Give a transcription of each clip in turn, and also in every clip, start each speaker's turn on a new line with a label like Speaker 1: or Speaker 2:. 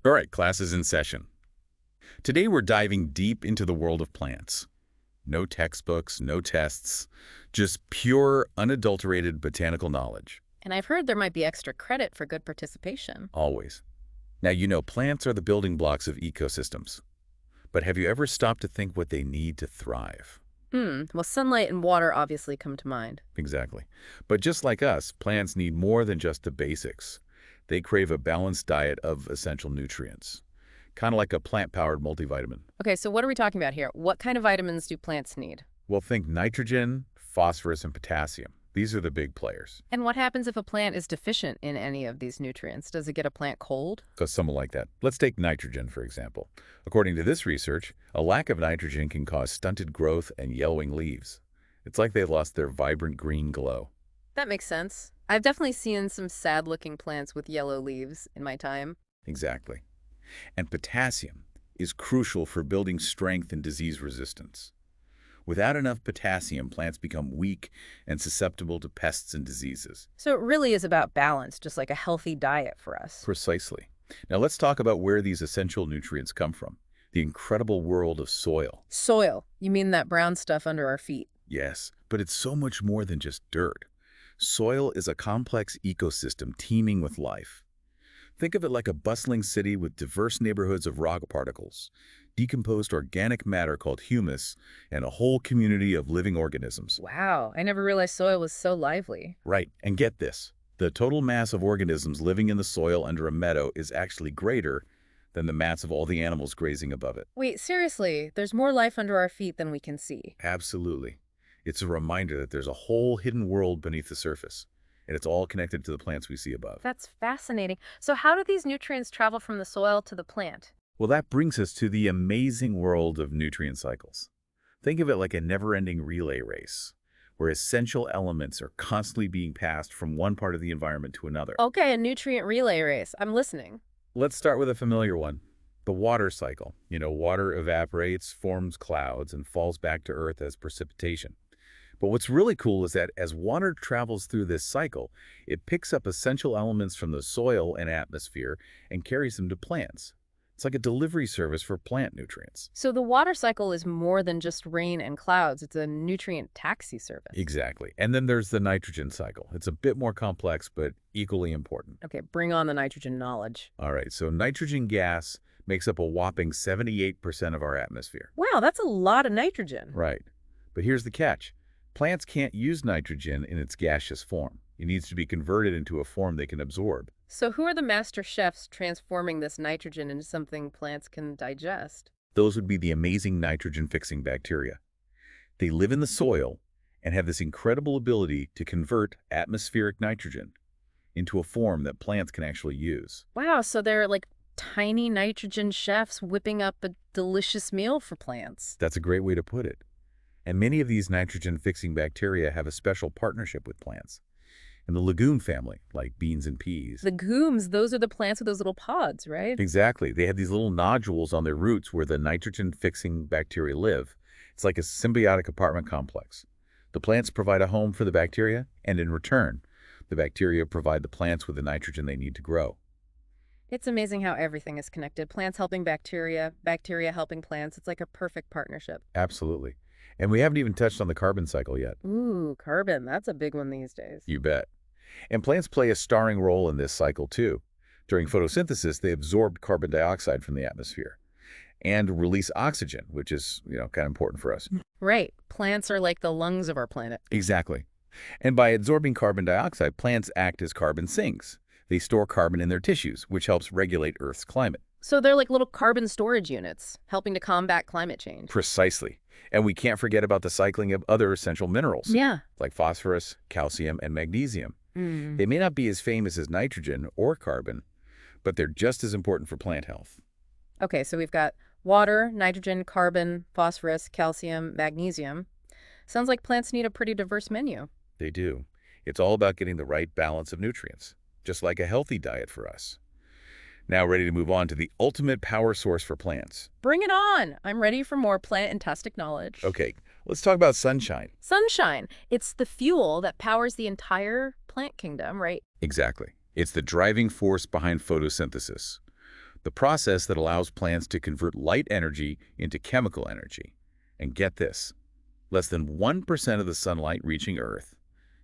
Speaker 1: All right, class is in session. Today we're diving deep into the world of plants. No textbooks, no tests, just pure, unadulterated botanical knowledge.
Speaker 2: And I've heard there might be extra credit for good participation.
Speaker 1: Always. Now, plants are the building blocks of ecosystems. But have you ever stopped to think what they need to thrive?
Speaker 2: Well, sunlight and water obviously come to mind.
Speaker 1: Exactly. But just like us, plants need more than just the basics. They crave a balanced diet of essential nutrients, kind of like a plant-powered multivitamin.
Speaker 2: Okay, so what are we talking about here? What kind of vitamins do plants need?
Speaker 1: Well, think nitrogen, phosphorus, and potassium. These are the big players.
Speaker 2: And what happens if a plant is deficient in any of these nutrients? Does it get a plant cold?
Speaker 1: Because someone like that. Let's take nitrogen, for example. According to this research, a lack of nitrogen can cause stunted growth and yellowing leaves. It's like they lost their vibrant green glow.
Speaker 2: That makes sense. I've definitely seen some sad-looking plants with yellow leaves in my time.
Speaker 1: Exactly. And potassium is crucial for building strength and disease resistance. Without enough potassium, plants become weak and susceptible to pests and diseases.
Speaker 2: So it really is about balance, just like a healthy diet for us.
Speaker 1: Precisely. Now let's talk about where these essential nutrients come from. The incredible world of soil.
Speaker 2: Soil. You mean that brown stuff under our feet?
Speaker 1: Yes, but it's so much more than just dirt. Soil is a complex ecosystem teeming with life. Think of it like a bustling city with diverse neighborhoods of rock particles, decomposed organic matter called humus, and a whole community of living organisms.
Speaker 2: Wow, I never realized soil was so lively.
Speaker 1: Right, and get this. The total mass of organisms living in the soil under a meadow is actually greater than the mass of all the animals grazing above it.
Speaker 2: Wait, seriously, there's more life under our feet than we can see.
Speaker 1: Absolutely. It's a reminder that there's a whole hidden world beneath the surface, and it's all connected to the plants we see above.
Speaker 2: That's fascinating. So how do these nutrients travel from the soil to the plant?
Speaker 1: Well, that brings us to the amazing world of nutrient cycles. Think of it like a never-ending relay race, where essential elements are constantly being passed from one part of the environment to another.
Speaker 2: Okay, a nutrient relay race. I'm listening.
Speaker 1: Let's start with a familiar one, the water cycle. Water evaporates, forms clouds, and falls back to Earth as precipitation. But what's really cool is that as water travels through this cycle, it picks up essential elements from the soil and atmosphere and carries them to plants. It's like a delivery service for plant nutrients.
Speaker 2: So the water cycle is more than just rain and clouds. It's a nutrient taxi service.
Speaker 1: Exactly. And then there's the nitrogen cycle. It's a bit more complex, but equally important.
Speaker 2: Okay, bring on the nitrogen knowledge.
Speaker 1: All right, so nitrogen gas makes up a whopping 78% of our atmosphere.
Speaker 2: Wow, that's a lot of nitrogen.
Speaker 1: Right. But here's the catch. Plants can't use nitrogen in its gaseous form. It needs to be converted into a form they can absorb.
Speaker 2: So who are the master chefs transforming this nitrogen into something plants can digest?
Speaker 1: Those would be the amazing nitrogen-fixing bacteria. They live in the soil and have this incredible ability to convert atmospheric nitrogen into a form that plants can actually use.
Speaker 2: Wow, so they're like tiny nitrogen chefs whipping up a delicious meal for plants.
Speaker 1: That's a great way to put it. And many of these nitrogen-fixing bacteria have a special partnership with plants. In the legume family, like beans and peas.
Speaker 2: Legumes, those are the plants with those little pods, right?
Speaker 1: Exactly. They have these little nodules on their roots where the nitrogen-fixing bacteria live. It's like a symbiotic apartment complex. The plants provide a home for the bacteria, and in return, the bacteria provide the plants with the nitrogen they need to grow.
Speaker 2: It's amazing how everything is connected. Plants helping bacteria, bacteria helping plants. It's like a perfect partnership.
Speaker 1: Absolutely. And we haven't even touched on the carbon cycle yet.
Speaker 2: Ooh, carbon. That's a big one these days.
Speaker 1: You bet. And plants play a starring role in this cycle, too. During photosynthesis, they absorb carbon dioxide from the atmosphere and release oxygen, which is, kind of important for us.
Speaker 2: Right. Plants are like the lungs of our planet.
Speaker 1: Exactly. And by absorbing carbon dioxide, plants act as carbon sinks. They store carbon in their tissues, which helps regulate Earth's climate.
Speaker 2: So they're like little carbon storage units, helping to combat climate change.
Speaker 1: Precisely. And we can't forget about the cycling of other essential minerals,
Speaker 2: Yeah.
Speaker 1: like phosphorus, calcium, and magnesium. They may not be as famous as nitrogen or carbon, but they're just as important for plant health.
Speaker 2: Okay, so we've got water, nitrogen, carbon, phosphorus, calcium, magnesium. Sounds like plants need a pretty diverse menu.
Speaker 1: They do. It's all about getting the right balance of nutrients, just like a healthy diet for us. Now ready to move on to the ultimate power source for plants.
Speaker 2: Bring it on! I'm ready for more plant-tastic knowledge.
Speaker 1: Okay, let's talk about sunshine.
Speaker 2: Sunshine. It's the fuel that powers the entire plant kingdom, right?
Speaker 1: Exactly. It's the driving force behind photosynthesis. the process that allows plants to convert light energy into chemical energy. And get this, less than 1% of the sunlight reaching Earth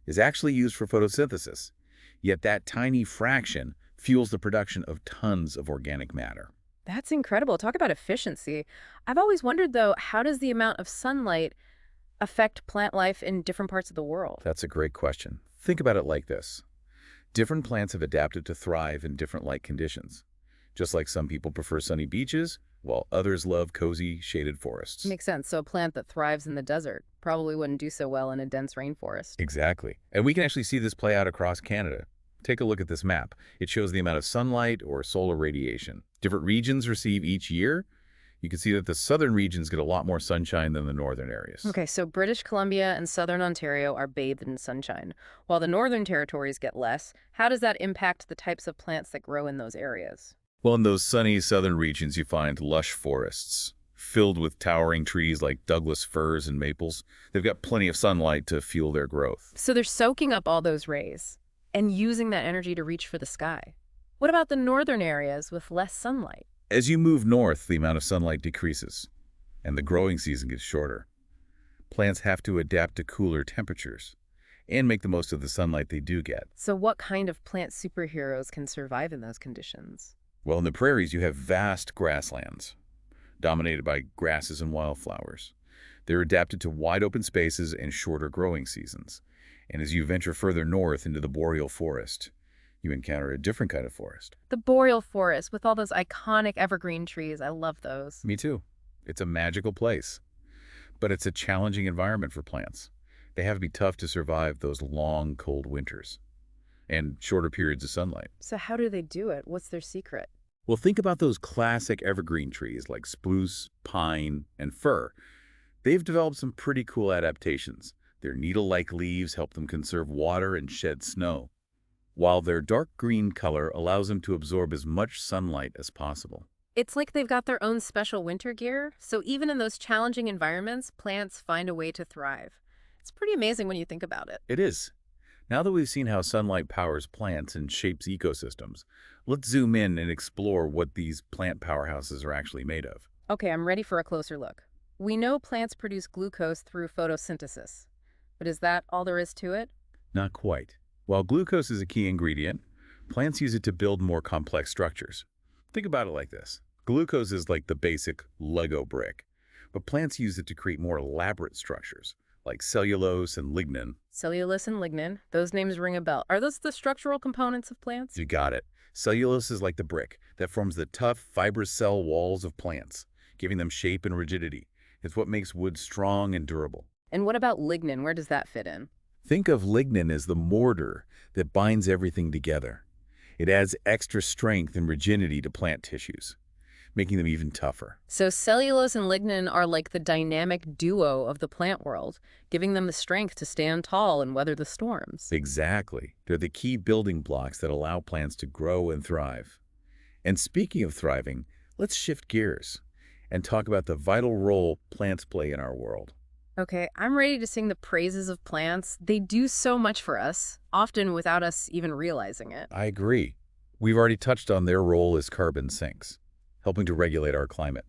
Speaker 1: is actually used for photosynthesis, yet that tiny fraction fuels the production of tons of organic matter.
Speaker 2: That's incredible. Talk about efficiency. I've always wondered, though, how does the amount of sunlight affect plant life in different parts of the world?
Speaker 1: That's a great question. Think about it like this. Different plants have adapted to thrive in different light conditions. Just like some people prefer sunny beaches, while others love cozy, shaded forests.
Speaker 2: Makes sense. So a plant that thrives in the desert probably wouldn't do so well in a dense rainforest.
Speaker 1: Exactly. And we can actually see this play out across Canada. Take a look at this map. It shows the amount of sunlight or solar radiation different regions receive each year. You can see that the southern regions get a lot more sunshine than the northern areas.
Speaker 2: Okay, so British Columbia and southern Ontario are bathed in sunshine, while the northern territories get less. How does that impact the types of plants that grow in those areas?
Speaker 1: Well, in those sunny southern regions, you find lush forests filled with towering trees like Douglas firs and maples. They've got plenty of sunlight to fuel their growth.
Speaker 2: So they're soaking up all those rays and using that energy to reach for the sky. What about the northern areas with less sunlight?
Speaker 1: As you move north, the amount of sunlight decreases, and the growing season gets shorter. Plants have to adapt to cooler temperatures and make the most of the sunlight they do get.
Speaker 2: So what kind of plant superheroes can survive in those conditions?
Speaker 1: Well, in the prairies, you have vast grasslands, dominated by grasses and wildflowers. They're adapted to wide open spaces and shorter growing seasons. And as you venture further north into the boreal forest, you encounter a different kind of forest.
Speaker 2: The boreal forest with all those iconic evergreen trees. I love those.
Speaker 1: Me too. It's a magical place. But it's a challenging environment for plants. They have to be tough to survive those long, cold winters and shorter periods of sunlight.
Speaker 2: So how do they do it? What's their secret?
Speaker 1: Well, think about those classic evergreen trees like spruce, pine, and fir. They've developed some pretty cool adaptations. Their needle-like leaves help them conserve water and shed snow, while their dark green color allows them to absorb as much sunlight as possible.
Speaker 2: It's like they've got their own special winter gear, so even in those challenging environments, plants find a way to thrive. It's pretty amazing when you think about it.
Speaker 1: It is. Now that we've seen how sunlight powers plants and shapes ecosystems, let's zoom in and explore what these plant powerhouses are actually made of.
Speaker 2: Okay, I'm ready for a closer look. We know plants produce glucose through photosynthesis, but is that all there is to it?
Speaker 1: Not quite. While glucose is a key ingredient, plants use it to build more complex structures. Think about it like this. Glucose is like the basic Lego brick, but plants use it to create more elaborate structures, like cellulose and lignin.
Speaker 2: Cellulose and lignin, those names ring a bell. Are those the structural components of plants?
Speaker 1: You got it. Cellulose is like the brick that forms the tough, fibrous cell walls of plants, giving them shape and rigidity. It's what makes wood strong and durable.
Speaker 2: And what about lignin? Where does that fit in?
Speaker 1: Think of lignin as the mortar that binds everything together. It adds extra strength and rigidity to plant tissues, making them even tougher.
Speaker 2: So cellulose and lignin are like the dynamic duo of the plant world, giving them the strength to stand tall and weather the storms.
Speaker 1: Exactly. They're the key building blocks that allow plants to grow and thrive. And speaking of thriving, let's shift gears and talk about the vital role plants play in our world.
Speaker 2: Okay, I'm ready to sing the praises of plants. They do so much for us, often without us even realizing it.
Speaker 1: I agree. We've already touched on their role as carbon sinks, helping to regulate our climate.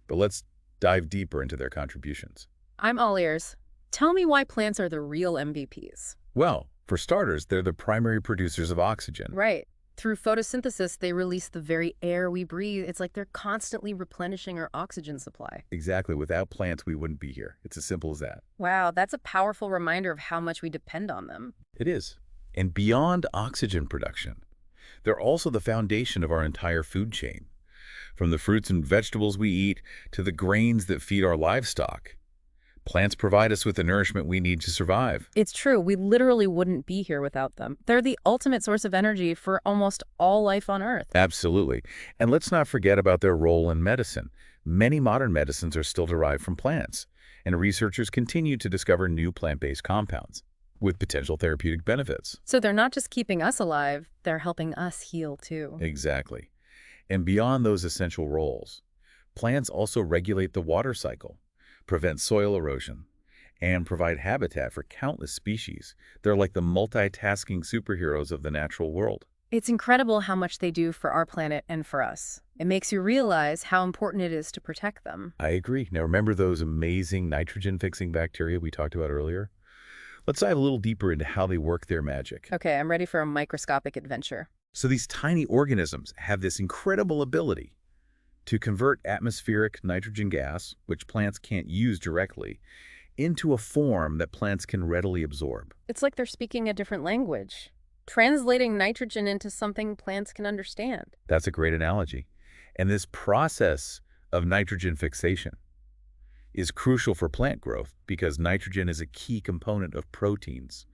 Speaker 1: But let's dive deeper into their contributions.
Speaker 2: I'm all ears. Tell me why plants are the real MVPs.
Speaker 1: Well, for starters, they're the primary producers of oxygen.
Speaker 2: Right. Through photosynthesis, they release the very air we breathe. It's like they're constantly replenishing our oxygen supply.
Speaker 1: Exactly. Without plants, we wouldn't be here. It's as simple as that.
Speaker 2: Wow, that's a powerful reminder of how much we depend on them.
Speaker 1: It is. And beyond oxygen production, they're also the foundation of our entire food chain. From the fruits and vegetables we eat to the grains that feed our livestock, plants provide us with the nourishment we need to survive.
Speaker 2: It's true. We literally wouldn't be here without them. They're the ultimate source of energy for almost all life on Earth.
Speaker 1: Absolutely. And let's not forget about their role in medicine. Many modern medicines are still derived from plants, and researchers continue to discover new plant-based compounds with potential therapeutic benefits.
Speaker 2: So they're not just keeping us alive, they're helping us heal too.
Speaker 1: Exactly. And beyond those essential roles, plants also regulate the water cycle, prevent soil erosion, and provide habitat for countless species. They're like the multitasking superheroes of the natural world.
Speaker 2: It's incredible how much they do for our planet and for us. It makes you realize how important it is to protect them.
Speaker 1: I agree. Now, remember those amazing nitrogen-fixing bacteria we talked about earlier? Let's dive a little deeper into how they work their magic.
Speaker 2: Okay, I'm ready for a microscopic adventure.
Speaker 1: So these tiny organisms have this incredible ability to convert atmospheric nitrogen gas, which plants can't use directly, into a form that plants can readily absorb.
Speaker 2: It's like they're speaking a different language, translating nitrogen into something plants can understand.
Speaker 1: That's a great analogy. And this process of nitrogen fixation is crucial for plant growth because nitrogen is a key component of proteins,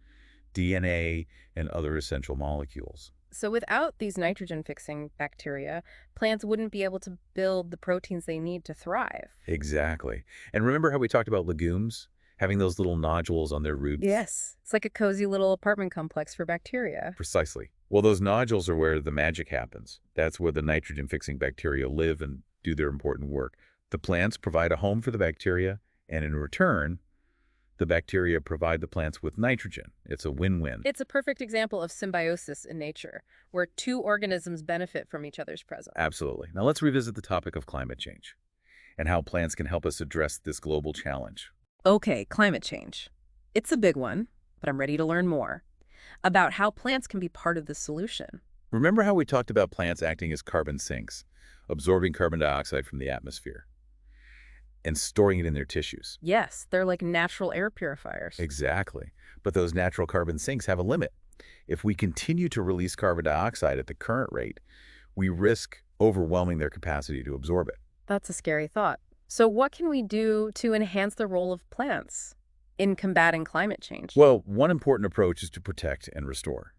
Speaker 1: DNA, and other essential molecules.
Speaker 2: So without these nitrogen-fixing bacteria, plants wouldn't be able to build the proteins they need to thrive.
Speaker 1: Exactly. And remember how we talked about legumes? Having those little nodules on their roots?
Speaker 2: Yes, it's like a cozy little apartment complex for bacteria.
Speaker 1: Precisely. Well, those nodules are where the magic happens. That's where the nitrogen-fixing bacteria live and do their important work. The plants provide a home for the bacteria, and in return, the bacteria provide the plants with nitrogen. It's a win-win.
Speaker 2: It's a perfect example of symbiosis in nature, where two organisms benefit from each other's presence.
Speaker 1: Absolutely. Now let's revisit the topic of climate change and how plants can help us address this global challenge.
Speaker 2: Okay, climate change. It's a big one, but I'm ready to learn more about how plants can be part of the solution.
Speaker 1: Remember how we talked about plants acting as carbon sinks, absorbing carbon dioxide from the atmosphere and storing it in their tissues?
Speaker 2: Yes, they're like natural air purifiers.
Speaker 1: Exactly. But those natural carbon sinks have a limit. If we continue to release carbon dioxide at the current rate, we risk overwhelming their capacity to absorb it.
Speaker 2: That's a scary thought. So what can we do to enhance the role of plants in combating climate change?
Speaker 1: Well, one important approach is to protect and restore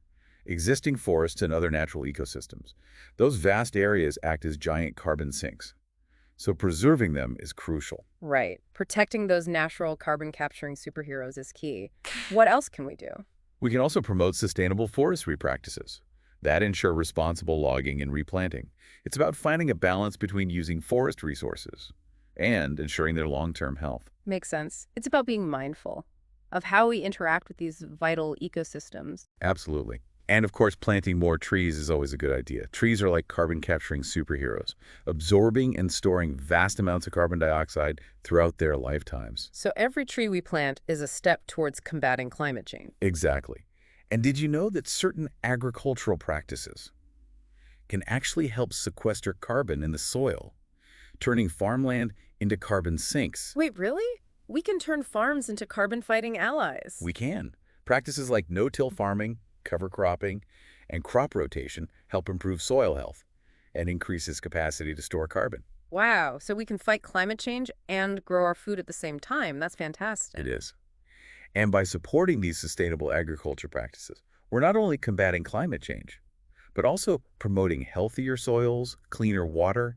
Speaker 1: existing forests and other natural ecosystems. Those vast areas act as giant carbon sinks, so preserving them is crucial.
Speaker 2: Right. Protecting those natural carbon-capturing superheroes is key. What else can we do?
Speaker 1: We can also promote sustainable forestry practices that ensure responsible logging and replanting. It's about finding a balance between using forest resources and ensuring their long-term health.
Speaker 2: Makes sense. It's about being mindful of how we interact with these vital ecosystems.
Speaker 1: Absolutely. And of course, planting more trees is always a good idea. Trees are like carbon-capturing superheroes, absorbing and storing vast amounts of carbon dioxide throughout their lifetimes.
Speaker 2: So every tree we plant is a step towards combating climate change.
Speaker 1: Exactly. And did you know that certain agricultural practices can actually help sequester carbon in the soil, turning farmland into carbon sinks?
Speaker 2: Wait, really? We can turn farms into carbon-fighting allies.
Speaker 1: We can. Practices like no-till farming, cover cropping, and crop rotation help improve soil health and increase its capacity to store carbon.
Speaker 2: Wow, so we can fight climate change and grow our food at the same time. That's fantastic.
Speaker 1: It is. And by supporting these sustainable agriculture practices, we're not only combating climate change, but also promoting healthier soils, cleaner water,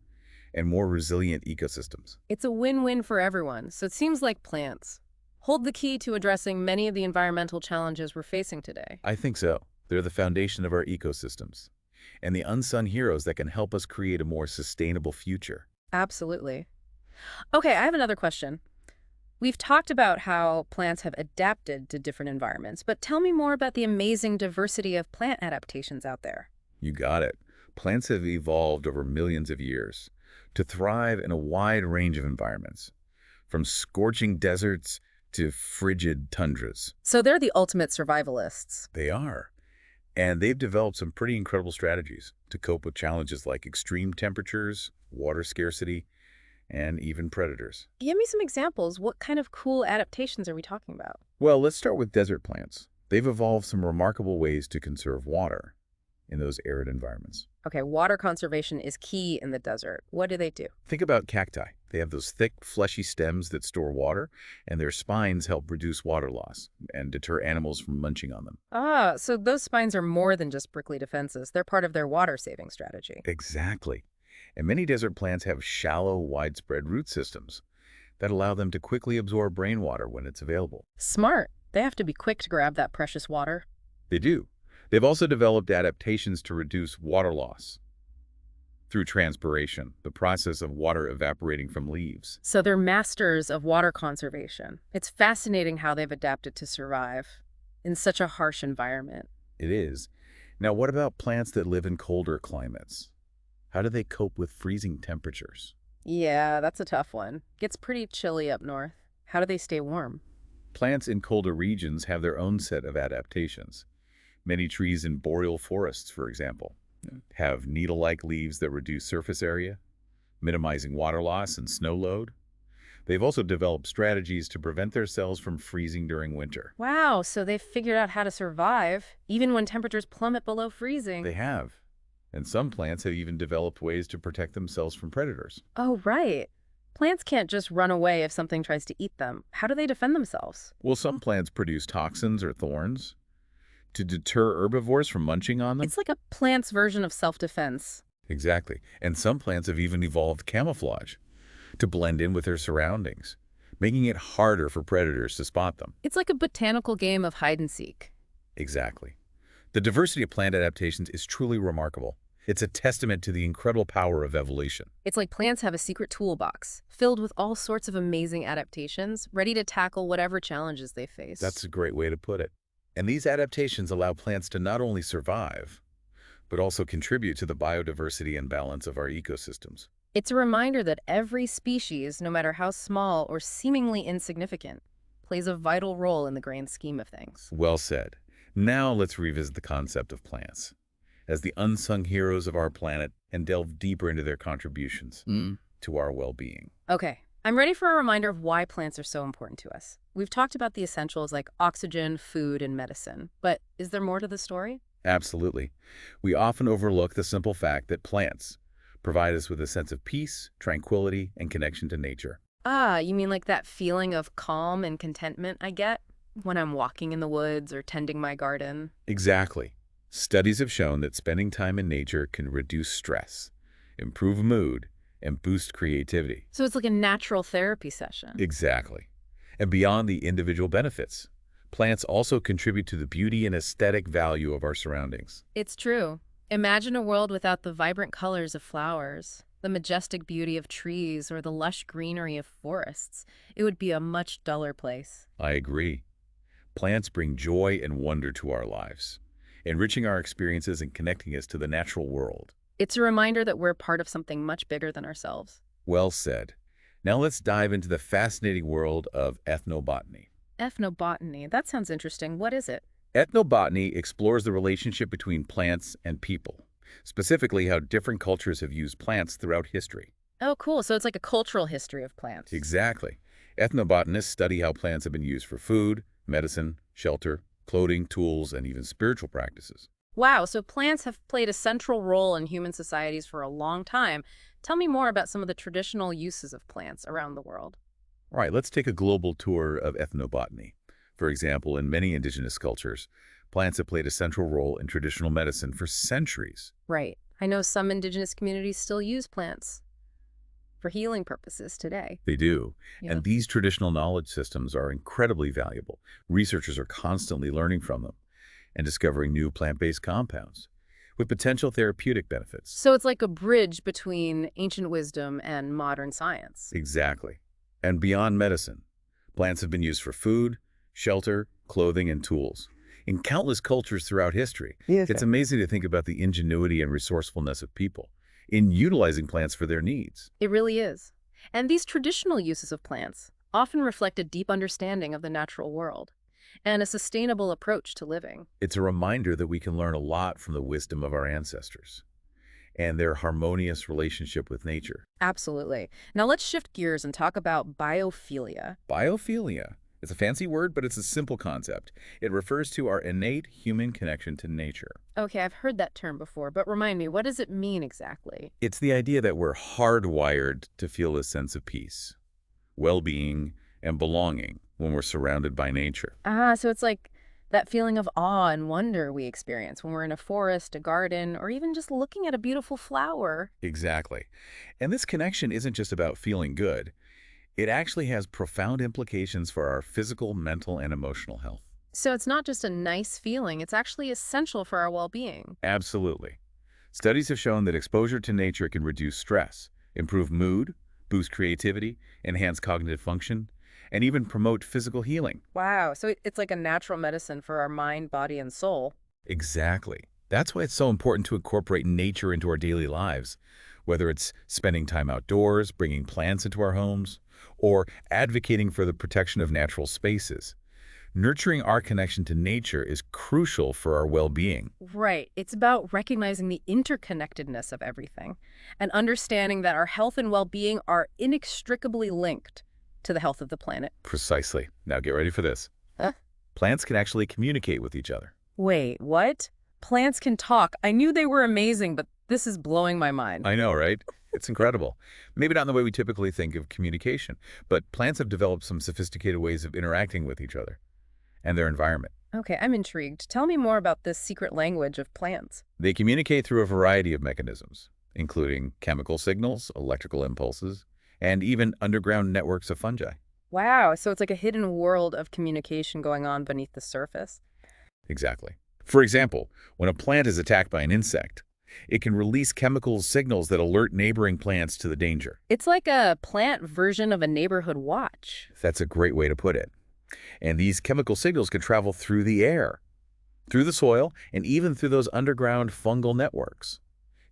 Speaker 1: and more resilient ecosystems.
Speaker 2: It's a win-win for everyone, so it seems like plants hold the key to addressing many of the environmental challenges we're facing today.
Speaker 1: I think so. They're the foundation of our ecosystems and the unsung heroes that can help us create a more sustainable future.
Speaker 2: Absolutely. Okay, I have another question. We've talked about how plants have adapted to different environments, but tell me more about the amazing diversity of plant adaptations out there.
Speaker 1: You got it. Plants have evolved over millions of years to thrive in a wide range of environments, from scorching deserts to frigid tundras.
Speaker 2: So they're the ultimate survivalists.
Speaker 1: They are. And they've developed some pretty incredible strategies to cope with challenges like extreme temperatures, water scarcity, and even predators.
Speaker 2: Give me some examples. What kind of cool adaptations are we talking about?
Speaker 1: Well, let's start with desert plants. They've evolved some remarkable ways to conserve water in those arid environments.
Speaker 2: Okay, water conservation is key in the desert. What do they do?
Speaker 1: Think about cacti. They have those thick, fleshy stems that store water, and their spines help reduce water loss and deter animals from munching on them.
Speaker 2: Ah, so those spines are more than just prickly defenses. They're part of their water-saving strategy.
Speaker 1: Exactly. And many desert plants have shallow, widespread root systems that allow them to quickly absorb rainwater when it's available.
Speaker 2: Smart. They have to be quick to grab that precious water.
Speaker 1: They do. They've also developed adaptations to reduce water loss through transpiration, the process of water evaporating from leaves.
Speaker 2: So they're masters of water conservation. It's fascinating how they've adapted to survive in such a harsh environment.
Speaker 1: It is. Now, what about plants that live in colder climates? How do they cope with freezing temperatures?
Speaker 2: Yeah, that's a tough one. Gets pretty chilly up north. How do they stay warm?
Speaker 1: Plants in colder regions have their own set of adaptations. Many trees in boreal forests, for example, have needle-like leaves that reduce surface area, minimizing water loss and snow load. They've also developed strategies to prevent their cells from freezing during winter.
Speaker 2: Wow, so they've figured out how to survive, even when temperatures plummet below
Speaker 1: They
Speaker 2: freezing.
Speaker 1: have. And some plants have even developed ways to protect themselves from predators.
Speaker 2: Oh, right. Plants can't just run away if something tries to eat them. How do they defend themselves?
Speaker 1: Well, some plants produce toxins or thorns to deter herbivores from munching on them.
Speaker 2: It's like a plant's version of self-defense.
Speaker 1: Exactly. And some plants have even evolved camouflage to blend in with their surroundings, making it harder for predators to spot them.
Speaker 2: It's like a botanical game of hide and seek.
Speaker 1: Exactly. The diversity of plant adaptations is truly remarkable. It's a testament to the incredible power of evolution.
Speaker 2: It's like plants have a secret toolbox filled with all sorts of amazing adaptations, ready to tackle whatever challenges they face.
Speaker 1: That's a great way to put it. And these adaptations allow plants to not only survive, but also contribute to the biodiversity and balance of our ecosystems.
Speaker 2: It's a reminder that every species, no matter how small or seemingly insignificant, plays a vital role in the grand scheme of things.
Speaker 1: Well said. Now let's revisit the concept of plants as the unsung heroes of our planet and delve deeper into their contributions to our well-being.
Speaker 2: Okay, I'm ready for a reminder of why plants are so important to us. We've talked about the essentials like oxygen, food, and medicine, but is there more to the story?
Speaker 1: Absolutely. We often overlook the simple fact that plants provide us with a sense of peace, tranquility, and connection to nature.
Speaker 2: Ah, you mean like that feeling of calm and contentment I get when I'm walking in the woods or tending my garden?
Speaker 1: Exactly. Studies have shown that spending time in nature can reduce stress, improve mood, and boost creativity.
Speaker 2: So it's like a natural therapy session.
Speaker 1: Exactly. And beyond the individual benefits, plants also contribute to the beauty and aesthetic value of our surroundings.
Speaker 2: It's true. Imagine a world without the vibrant colors of flowers, the majestic beauty of trees, or the lush greenery of forests. It would be a much duller place.
Speaker 1: I agree. Plants bring joy and wonder to our lives, enriching our experiences and connecting us to the natural world.
Speaker 2: It's a reminder that we're part of something much bigger than ourselves.
Speaker 1: Well said. Now let's dive into the fascinating world of ethnobotany.
Speaker 2: Ethnobotany, that sounds interesting. What is it?
Speaker 1: Ethnobotany explores the relationship between plants and people, specifically how different cultures have used plants throughout history.
Speaker 2: Oh, cool. So it's like a cultural history of plants.
Speaker 1: Exactly. Ethnobotanists study how plants have been used for food, medicine, shelter, clothing, tools, and even spiritual practices.
Speaker 2: Wow, so plants have played a central role in human societies for a long time. Tell me more about some of the traditional uses of plants around the world.
Speaker 1: All right, let's take a global tour of ethnobotany. For example, in many indigenous cultures, plants have played a central role in traditional medicine for centuries.
Speaker 2: Right. I know some indigenous communities still use plants for healing purposes today.
Speaker 1: They do.
Speaker 2: Yeah.
Speaker 1: And these traditional knowledge systems are incredibly valuable. Researchers are constantly learning from them and discovering new plant-based compounds with potential therapeutic benefits.
Speaker 2: So it's like a bridge between ancient wisdom and modern science.
Speaker 1: Exactly. And beyond medicine, plants have been used for food, shelter, clothing, and tools. In countless cultures throughout history, it's amazing to think about the ingenuity and resourcefulness of people in utilizing plants for their needs.
Speaker 2: It really is. And these traditional uses of plants often reflect a deep understanding of the natural world and a sustainable approach to living.
Speaker 1: It's a reminder that we can learn a lot from the wisdom of our ancestors and their harmonious relationship with nature.
Speaker 2: Absolutely. Now let's shift gears and talk about biophilia.
Speaker 1: Biophilia. It's a fancy word, but it's a simple concept. It refers to our innate human connection to nature.
Speaker 2: Okay, I've heard that term before, but remind me, what does it mean exactly?
Speaker 1: It's the idea that we're hardwired to feel a sense of peace, well-being, and belonging when we're surrounded by nature.
Speaker 2: Ah, so it's like that feeling of awe and wonder we experience when we're in a forest, a garden, or even just looking at a beautiful flower.
Speaker 1: Exactly. And this connection isn't just about feeling good. It actually has profound implications for our physical, mental, and emotional health.
Speaker 2: So it's not just a nice feeling, it's actually essential for our well-being.
Speaker 1: Absolutely. Studies have shown that exposure to nature can reduce stress, improve mood, boost creativity, enhance cognitive function, and even promote physical healing.
Speaker 2: Wow, so it's like a natural medicine for our mind, body, and soul.
Speaker 1: Exactly. That's why it's so important to incorporate nature into our daily lives, whether it's spending time outdoors, bringing plants into our homes, or advocating for the protection of natural spaces. Nurturing our connection to nature is crucial for our well-being.
Speaker 2: Right. It's about recognizing the interconnectedness of everything and understanding that our health and well-being are inextricably linked to the health of the planet.
Speaker 1: Precisely. Now get ready for this.
Speaker 2: Huh?
Speaker 1: Plants can actually communicate with each other.
Speaker 2: Wait, what? Plants can talk. I knew they were amazing, but this is blowing my mind.
Speaker 1: I know, right? It's incredible. Maybe not in the way we typically think of communication, but plants have developed some sophisticated ways of interacting with each other and their environment.
Speaker 2: Okay, I'm intrigued. Tell me more about this secret language of plants.
Speaker 1: They communicate through a variety of mechanisms, including chemical signals, electrical impulses, and even underground networks of fungi.
Speaker 2: Wow, so it's like a hidden world of communication going on beneath the surface.
Speaker 1: Exactly. For example, when a plant is attacked by an insect, it can release chemical signals that alert neighboring plants to the danger.
Speaker 2: It's like a plant version of a neighborhood watch.
Speaker 1: That's a great way to put it. And these chemical signals can travel through the air, through the soil, and even through those underground fungal networks,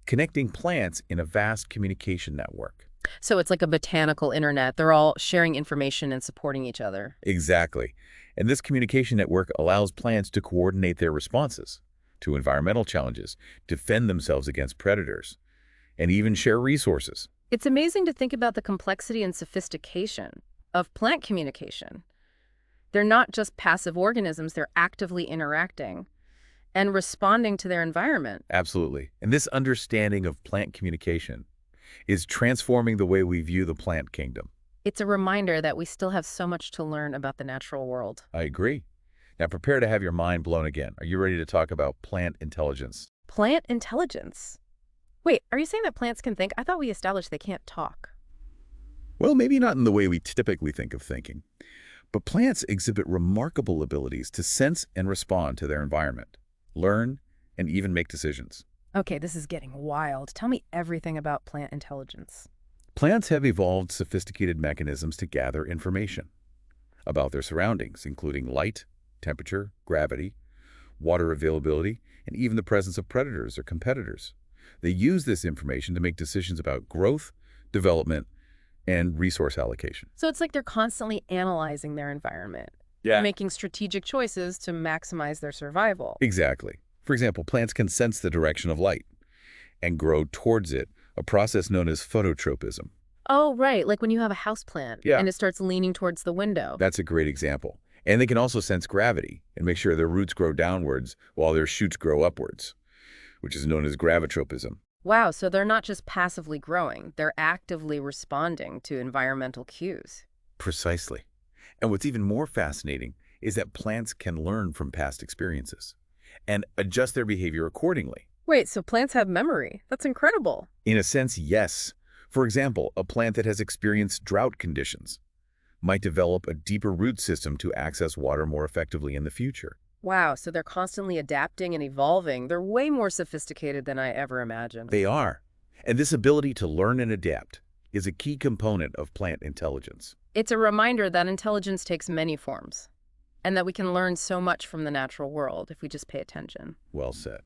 Speaker 1: connecting plants in a vast communication network.
Speaker 2: So it's like a botanical internet. They're all sharing information and supporting each other.
Speaker 1: Exactly. And this communication network allows plants to coordinate their responses to environmental challenges, defend themselves against predators, and even share resources.
Speaker 2: It's amazing to think about the complexity and sophistication of plant communication. They're not just passive organisms, they're actively interacting and responding to their environment.
Speaker 1: Absolutely. And this understanding of plant communication is transforming the way we view the plant kingdom.
Speaker 2: It's a reminder that we still have so much to learn about the natural world.
Speaker 1: I agree. Now prepare to have your mind blown again. Are you ready to talk about plant intelligence?
Speaker 2: Plant intelligence. Wait, are you saying that plants can think? I thought we established they can't talk.
Speaker 1: Well, maybe not in the way we typically think of thinking, but plants exhibit remarkable abilities to sense and respond to their environment, learn, and even make decisions.
Speaker 2: Okay, this is getting wild. Tell me everything about plant intelligence.
Speaker 1: Plants have evolved sophisticated mechanisms to gather information about their surroundings, including light, temperature, gravity, water availability, and even the presence of predators or competitors. They use this information to make decisions about growth, development, and resource allocation.
Speaker 2: So it's like they're constantly analyzing their environment, making strategic choices to maximize their survival.
Speaker 1: Exactly. For example, plants can sense the direction of light and grow towards it, a process known as phototropism.
Speaker 2: Oh, right, like when you have a houseplant and it starts leaning towards the window.
Speaker 1: That's a great example. And they can also sense gravity and make sure their roots grow downwards while their shoots grow upwards, which is known as gravitropism.
Speaker 2: Wow, so they're not just passively growing, they're actively responding to environmental cues.
Speaker 1: Precisely. And what's even more fascinating is that plants can learn from past experiences and adjust their behavior accordingly.
Speaker 2: Wait, so plants have memory? That's incredible.
Speaker 1: In a sense, yes. For example, a plant that has experienced drought conditions might develop a deeper root system to access water more effectively in the future.
Speaker 2: Wow, so they're constantly adapting and evolving. They're way more sophisticated than I ever imagined.
Speaker 1: They are. And this ability to learn and adapt is a key component of plant intelligence.
Speaker 2: It's a reminder that intelligence takes many forms, and that we can learn so much from the natural world if we just pay attention.
Speaker 1: Well said.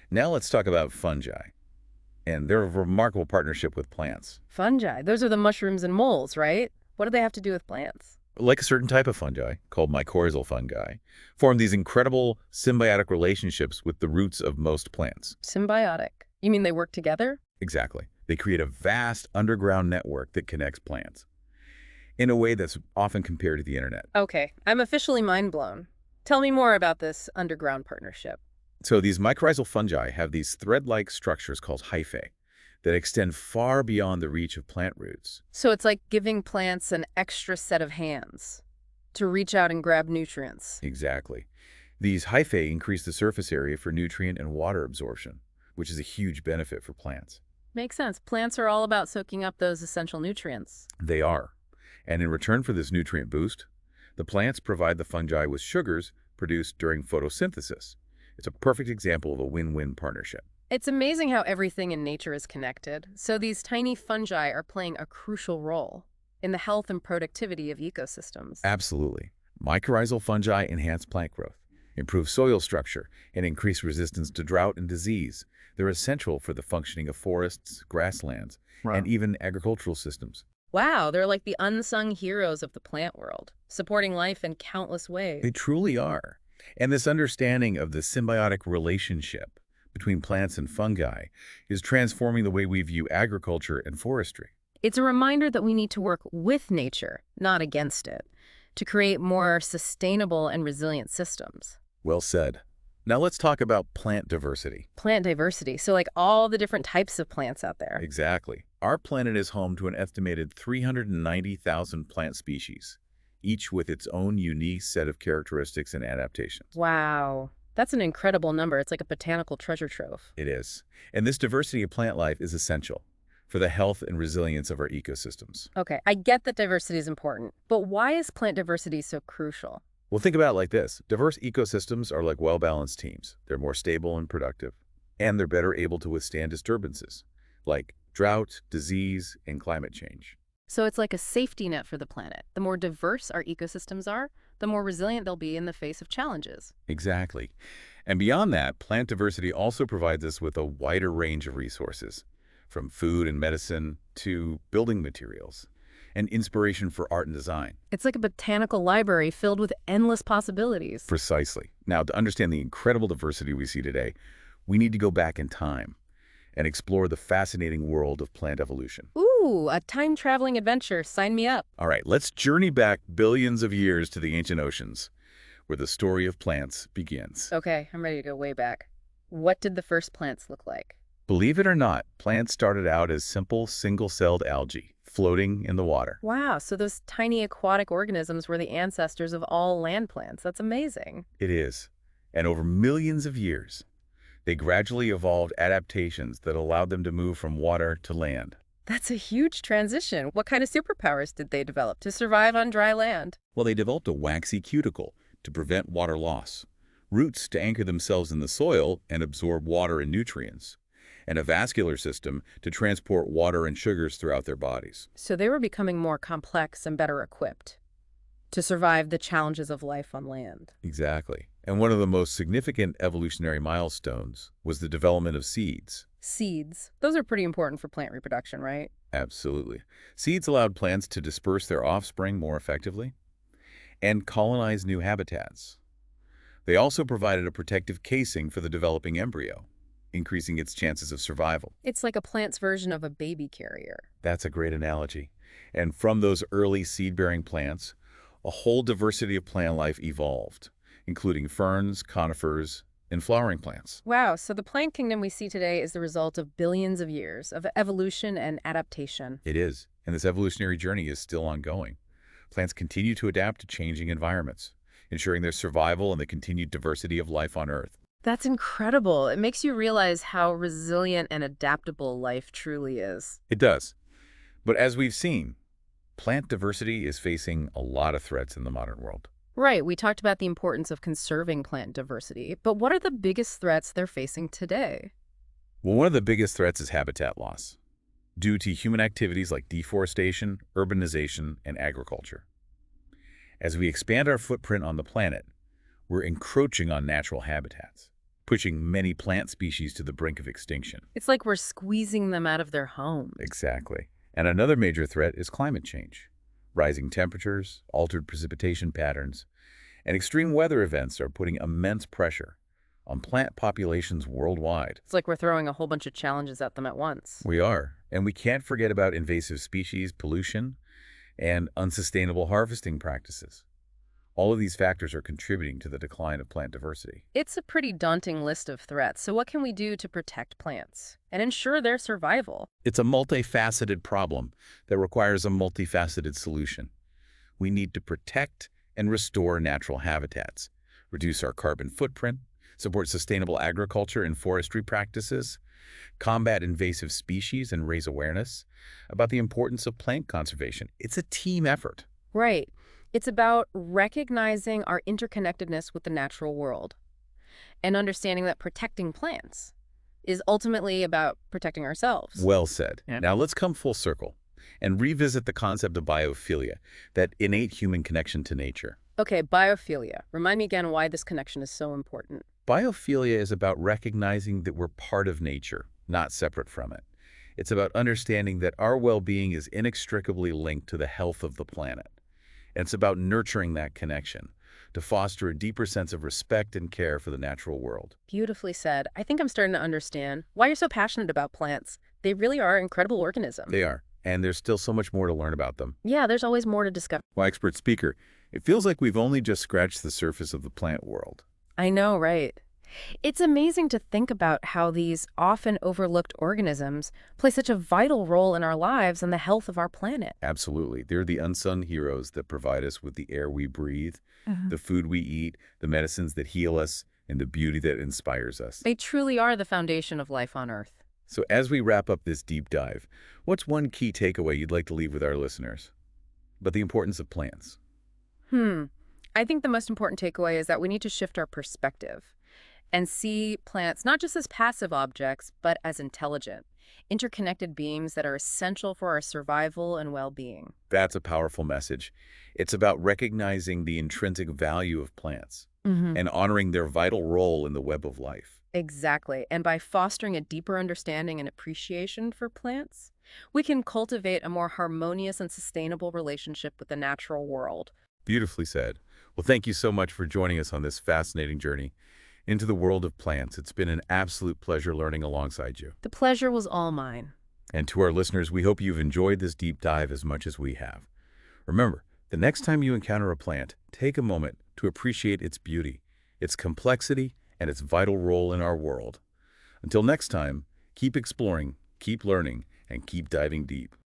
Speaker 1: Now let's talk about fungi. And they're a remarkable partnership with plants.
Speaker 2: Fungi, those are the mushrooms and moles, right? What do they have to do with plants?
Speaker 1: Like a certain type of fungi, called mycorrhizal fungi, form these incredible symbiotic relationships with the roots of most plants.
Speaker 2: Symbiotic. You mean they work together?
Speaker 1: Exactly. They create a vast underground network that connects plants in a way that's often compared to the internet.
Speaker 2: Okay, I'm officially mind blown. Tell me more about this underground partnership.
Speaker 1: So these mycorrhizal fungi have these thread-like structures called hyphae that extend far beyond the reach of plant roots.
Speaker 2: So it's like giving plants an extra set of hands to reach out and grab nutrients.
Speaker 1: Exactly. These hyphae increase the surface area for nutrient and water absorption, which is a huge benefit for plants.
Speaker 2: Makes sense. Plants are all about soaking up those essential nutrients.
Speaker 1: They are. And in return for this nutrient boost, the plants provide the fungi with sugars produced during photosynthesis. It's a perfect example of a win-win partnership.
Speaker 2: It's amazing how everything in nature is connected. So these tiny fungi are playing a crucial role in the health and productivity of ecosystems.
Speaker 1: Absolutely. Mycorrhizal fungi enhance plant growth, improve soil structure, and increase resistance to drought and disease. They're essential for the functioning of forests, grasslands, and
Speaker 3: Wow.
Speaker 1: even agricultural systems.
Speaker 2: Wow, they're like the unsung heroes of the plant world, supporting life in countless
Speaker 1: They
Speaker 2: ways.
Speaker 1: truly are. And this understanding of the symbiotic relationship between plants and fungi is transforming the way we view agriculture and forestry.
Speaker 2: It's a reminder that we need to work with nature, not against it, to create more sustainable and resilient systems.
Speaker 1: Well said. Now let's talk about plant diversity.
Speaker 2: Plant diversity, so like all the different types of plants out there.
Speaker 1: Exactly. Our planet is home to an estimated 390,000 plant species, each with its own unique set of characteristics and adaptations.
Speaker 2: Wow, that's an incredible number. It's like a botanical treasure trove.
Speaker 1: It is. And this diversity of plant life is essential for the health and resilience of our ecosystems.
Speaker 2: Okay, I get that diversity is important, but why is plant diversity so crucial?
Speaker 1: Well, think about it like this. Diverse ecosystems are like well-balanced teams. They're more stable and productive, and they're better able to withstand disturbances like drought, disease, and climate change.
Speaker 2: So it's like a safety net for the planet. The more diverse our ecosystems are, the more resilient they'll be in the face of challenges.
Speaker 1: Exactly. And beyond that, plant diversity also provides us with a wider range of resources, from food and medicine to building materials, and inspiration for art and design.
Speaker 2: It's like a botanical library filled with endless possibilities.
Speaker 1: Precisely. Now, to understand the incredible diversity we see today, we need to go back in time and explore the fascinating world of plant evolution.
Speaker 2: Ooh, a time-traveling adventure. Sign me up.
Speaker 1: All right, let's journey back billions of years to the ancient oceans, where the story of plants begins.
Speaker 2: Okay, I'm ready to go way back. What did the first plants look like?
Speaker 1: Believe it or not, plants started out as simple single-celled algae floating in the water.
Speaker 2: Wow, so those tiny aquatic organisms were the ancestors of all land plants. That's amazing.
Speaker 1: It is. And over millions of years, they gradually evolved adaptations that allowed them to move from water to land.
Speaker 2: That's a huge transition. What kind of superpowers did they develop to survive on dry land?
Speaker 1: Well, they developed a waxy cuticle to prevent water loss, roots to anchor themselves in the soil and absorb water and nutrients, and a vascular system to transport water and sugars throughout their bodies.
Speaker 2: So they were becoming more complex and better equipped to survive the challenges of life on land.
Speaker 1: Exactly. And one of the most significant evolutionary milestones was the development of seeds.
Speaker 2: Seeds. Those are pretty important for plant reproduction, right?
Speaker 1: Absolutely. Seeds allowed plants to disperse their offspring more effectively and colonize new habitats. They also provided a protective casing for the developing embryo, increasing its chances of survival.
Speaker 2: It's like a plant's version of a baby carrier.
Speaker 1: That's a great analogy. And from those early seed-bearing plants, a whole diversity of plant life evolved, including ferns, conifers, and flowering plants.
Speaker 2: Wow, so the plant kingdom we see today is the result of billions of years of evolution and adaptation.
Speaker 1: It is, and this evolutionary journey is still ongoing. Plants continue to adapt to changing environments, ensuring their survival and the continued diversity of life on Earth.
Speaker 2: That's incredible. It makes you realize how resilient and adaptable life truly is.
Speaker 1: It does. But as we've seen, plant diversity is facing a lot of threats in the modern world.
Speaker 2: Right, we talked about the importance of conserving plant diversity, but what are the biggest threats they're facing today?
Speaker 1: Well, one of the biggest threats is habitat loss, due to human activities like deforestation, urbanization, and agriculture. As we expand our footprint on the planet, we're encroaching on natural habitats, pushing many plant species to the brink of extinction.
Speaker 2: It's like we're squeezing them out of their homes.
Speaker 1: Exactly. And another major threat is climate change. Rising temperatures, altered precipitation patterns, and extreme weather events are putting immense pressure on plant populations worldwide.
Speaker 2: It's like we're throwing a whole bunch of challenges at them at once.
Speaker 1: We are. And we can't forget about invasive species, pollution, and unsustainable harvesting practices. All of these factors are contributing to the decline of plant diversity.
Speaker 2: It's a pretty daunting list of threats, so what can we do to protect plants and ensure their survival?
Speaker 1: It's a multifaceted problem that requires a multifaceted solution. We need to protect and restore natural habitats, reduce our carbon footprint, support sustainable agriculture and forestry practices, combat invasive species, and raise awareness about the importance of plant conservation. It's a team effort.
Speaker 2: Right. It's about recognizing our interconnectedness with the natural world and understanding that protecting plants is ultimately about protecting ourselves.
Speaker 1: Well said.
Speaker 3: Yeah.
Speaker 1: Now let's come full circle and revisit the concept of biophilia, that innate human connection to nature.
Speaker 2: Okay, biophilia. Remind me again why this connection is so important.
Speaker 1: Biophilia is about recognizing that we're part of nature, not separate from it. It's about understanding that our well-being is inextricably linked to the health of the planet. And it's about nurturing that connection to foster a deeper sense of respect and care for the natural world.
Speaker 2: Beautifully said. I think I'm starting to understand why you're so passionate about plants. They really are incredible organisms.
Speaker 1: They are, and there's still so much more to learn about them.
Speaker 2: Yeah, there's always more to discover.
Speaker 1: Well, expert speaker, it feels like we've only just scratched the surface of the plant world.
Speaker 2: I know, right? It's amazing to think about how these often overlooked organisms play such a vital role in our lives and the health of our planet.
Speaker 1: Absolutely. They're the unsung heroes that provide us with the air we breathe, the food we eat, the medicines that heal us, and the beauty that inspires us.
Speaker 2: They truly are the foundation of life on Earth.
Speaker 1: So as we wrap up this deep dive, what's one key takeaway you'd like to leave with our listeners about the importance of plants?
Speaker 2: I think the most important takeaway is that we need to shift our perspective and see plants not just as passive objects, but as intelligent, interconnected beings that are essential for our survival and well-being.
Speaker 1: That's a powerful message. It's about recognizing the intrinsic value of plants and honoring their vital role in the web of life.
Speaker 2: Exactly. And by fostering a deeper understanding and appreciation for plants, we can cultivate a more harmonious and sustainable relationship with the natural world.
Speaker 1: Beautifully said. Well, thank you so much for joining us on this fascinating journey into the world of plants. It's been an absolute pleasure learning alongside you.
Speaker 2: The pleasure was all mine.
Speaker 1: And to our listeners, we hope you've enjoyed this deep dive as much as we have. Remember, the next time you encounter a plant, take a moment to appreciate its beauty, its complexity, and its vital role in our world. Until next time, keep exploring, keep learning, and keep diving deep.